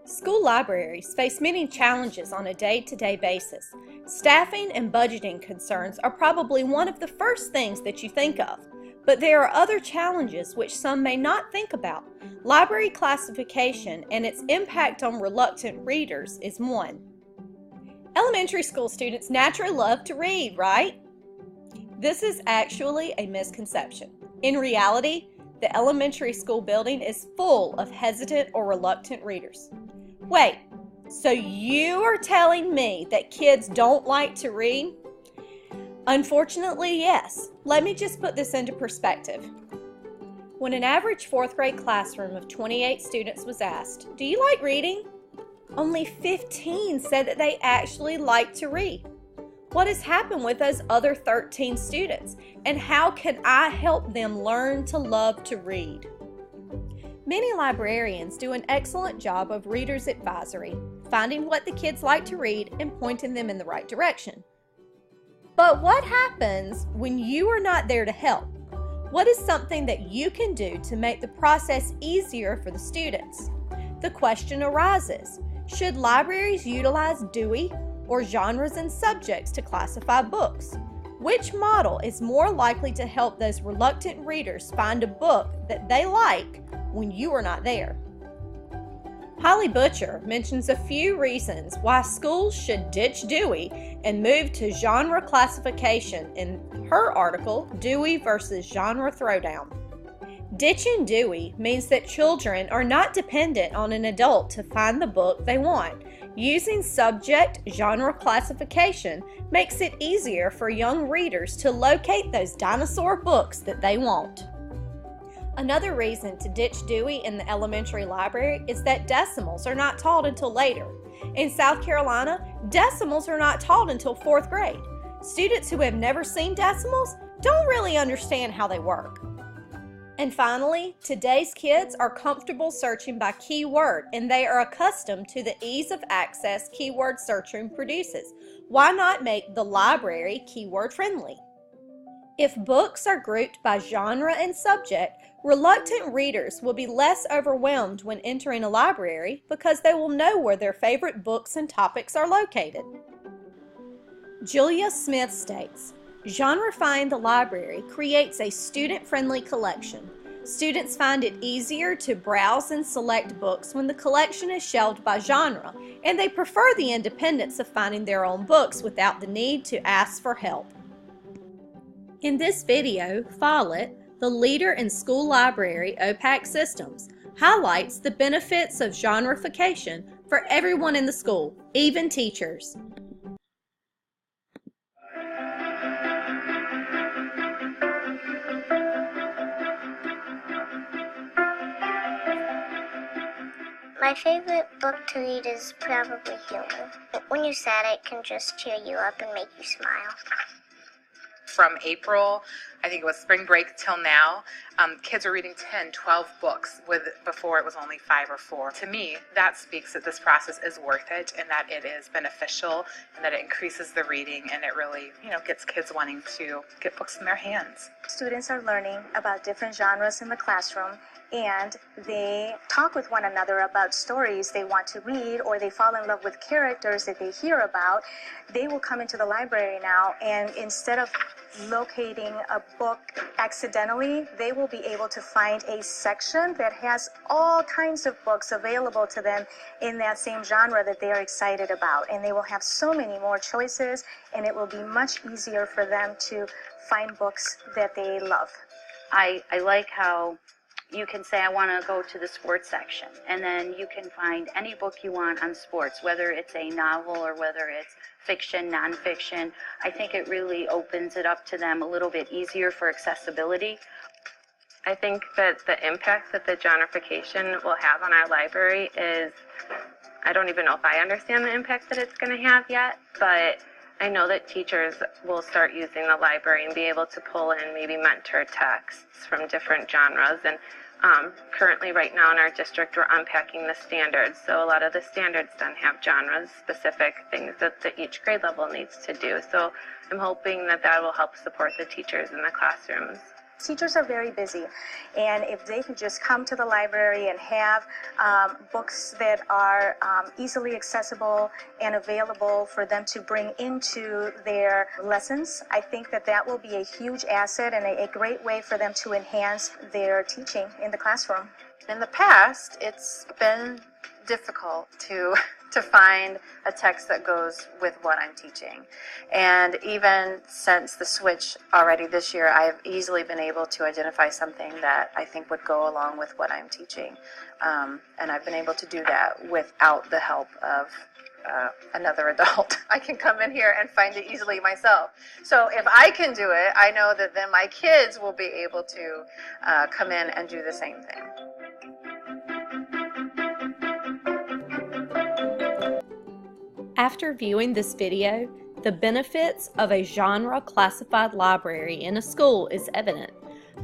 School libraries face many challenges on a day-to-day basis. Staffing and budgeting concerns are probably one of the first things that you think of, but there are other challenges which some may not think about. Library classification and its impact on reluctant readers is one. Elementary school students naturally love to read, right? This is actually a misconception. In reality, the elementary school building is full of hesitant or reluctant readers. Wait, so you are telling me that kids don't like to read? Unfortunately, yes. Let me just put this into perspective. When an average fourth grade classroom of 28 students was asked, "Do you like reading?" only 15 said that they actually like to read. What has happened with those other 13 students, and how can I help them learn to love to read? Many librarians do an excellent job of reader's advisory, finding what the kids like to read and pointing them in the right direction. But what happens when you are not there to help? What is something that you can do to make the process easier for the students? The question arises, should libraries utilize Dewey or genres and subjects to classify books? Which model is more likely to help those reluctant readers find a book that they like when you are not there? Holly Butcher mentions a few reasons why schools should ditch Dewey and move to genre classification in her article, Dewey versus Genre Throwdown. Ditching Dewey means that children are not dependent on an adult to find the book they want. Using subject genre classification makes it easier for young readers to locate those dinosaur books that they want. Another reason to ditch Dewey in the elementary library is that decimals are not taught until later. In South Carolina, decimals are not taught until fourth grade. Students who have never seen decimals don't really understand how they work. And finally, today's kids are comfortable searching by keyword, and they are accustomed to the ease of access keyword searching produces. Why not make the library keyword friendly? If books are grouped by genre and subject, reluctant readers will be less overwhelmed when entering a library because they will know where their favorite books and topics are located. Julia Smith states, "Genrefying the library creates a student-friendly collection. Students find it easier to browse and select books when the collection is shelved by genre, and they prefer the independence of finding their own books without the need to ask for help." In this video, Follett, the leader in school library OPAC systems, highlights the benefits of genreification for everyone in the school, even teachers. My favorite book to read is probably humor. When you're sad, it can just cheer you up and make you smile. From April, I think it was spring break till now, kids are reading 10, 12 books before it was only 5 or 4. To me, that speaks that this process is worth it and that it is beneficial and that it increases the reading and it really, gets kids wanting to get books in their hands. Students are learning about different genres in the classroom, and they talk with one another about stories they want to read, or they fall in love with characters that they hear about. They will come into the library now, and instead of locating a book accidentally, they will be able to find a section that has all kinds of books available to them in that same genre that they are excited about. And they will have so many more choices, and it will be much easier for them to find books that they love. I like how you can say, I want to go to the sports section, and then you can find any book you want on sports, whether it's a novel or whether it's fiction, nonfiction. I think it really opens it up to them a little bit easier for accessibility. I think that the impact that the genreification will have on our library is, I don't even know if I understand the impact that it's going to have yet, but I know that teachers will start using the library and be able to pull in maybe mentor texts from different genres. And currently right now in our district, we're unpacking the standards. So a lot of the standards then have genres, specific things that each grade level needs to do. So I'm hoping that that will help support the teachers in the classrooms. Teachers are very busy, and if they can just come to the library and have books that are easily accessible and available for them to bring into their lessons, I think that that will be a huge asset and a great way for them to enhance their teaching in the classroom. In the past, it's been difficult to find a text that goes with what I'm teaching. And even since the switch already this year, I've easily been able to identify something that I think would go along with what I'm teaching. And I've been able to do that without the help of another adult. I can come in here and find it easily myself. So if I can do it, I know that then my kids will be able to come in and do the same thing. After viewing this video, the benefits of a genre-classified library in a school is evident.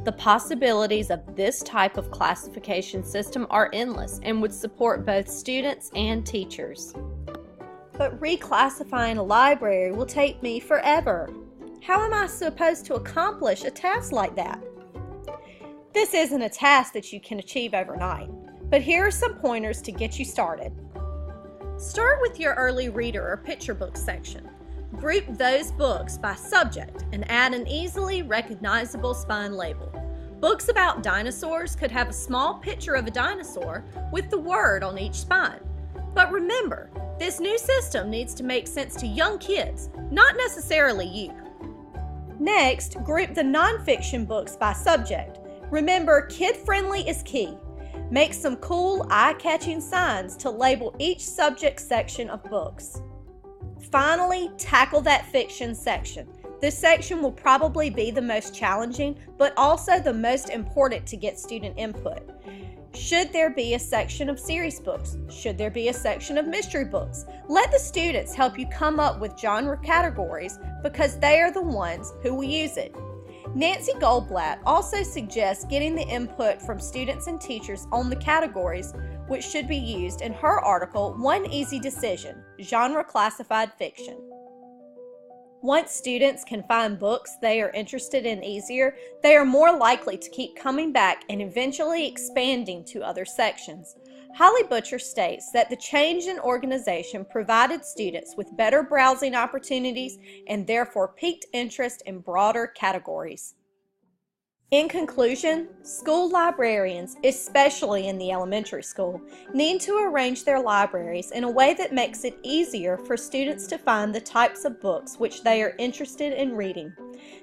The possibilities of this type of classification system are endless and would support both students and teachers. But reclassifying a library will take me forever. How am I supposed to accomplish a task like that? This isn't a task that you can achieve overnight, but here are some pointers to get you started. Start with your early reader or picture book section. Group those books by subject and add an easily recognizable spine label. Books about dinosaurs could have a small picture of a dinosaur with the word on each spine. But remember, this new system needs to make sense to young kids, not necessarily you. Next, group the nonfiction books by subject. Remember, kid-friendly is key. Make some cool, eye-catching signs to label each subject section of books. Finally, tackle that fiction section. This section will probably be the most challenging, but also the most important to get student input. Should there be a section of series books? Should there be a section of mystery books? Let the students help you come up with genre categories because they are the ones who will use it. Nancy Goldblatt also suggests getting the input from students and teachers on the categories which should be used in her article, One Easy Decision, Genre Classified Fiction. Once students can find books they are interested in easier, they are more likely to keep coming back and eventually expanding to other sections. Holly Butcher states that the change in organization provided students with better browsing opportunities and therefore piqued interest in broader categories. In conclusion, school librarians, especially in the elementary school, need to arrange their libraries in a way that makes it easier for students to find the types of books which they are interested in reading.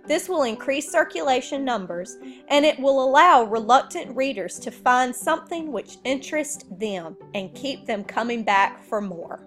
This will increase circulation numbers, and it will allow reluctant readers to find something which interests them and keep them coming back for more.